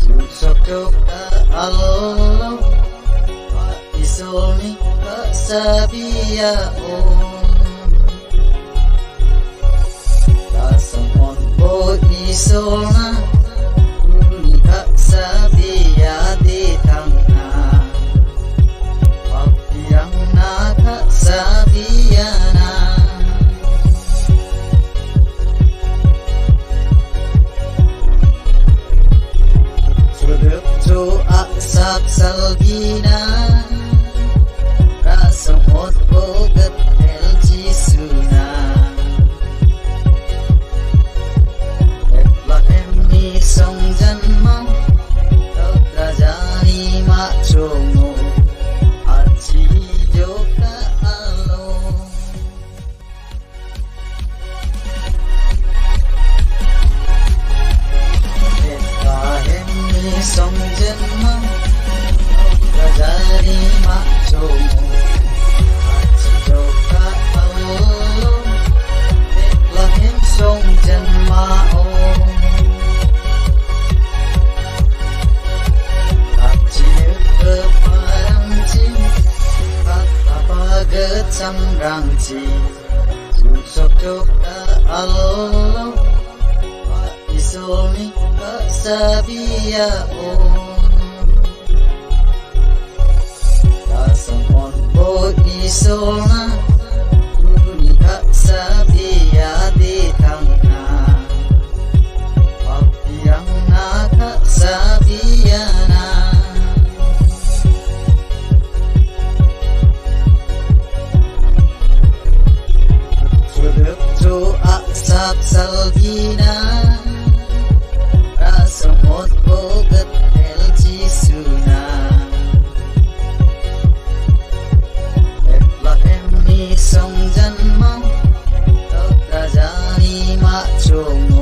Susok ka alolo pa isolni ka sabiyaon kasamon po isolna uni ka sabiya di tangna papiyang na ka sabiyana Sudupco aksak salgina Rasamot bogat elci suna Etlahem ni song janma Tau trajani machomo Aci joka alo Etlahem ni song janma Rajari machomo Aci joka alo Etlahem song janma Aci ke parangci Kata paget samrangci Susok joka alo Isolni ka sabiyaon Kasamon po isolna uni ka sabiya di tangna papiyang na ka sabiyana Sudupco aksak salgina Rasamot bogat elci suna Etlahem ni song janma Tau trajani machomo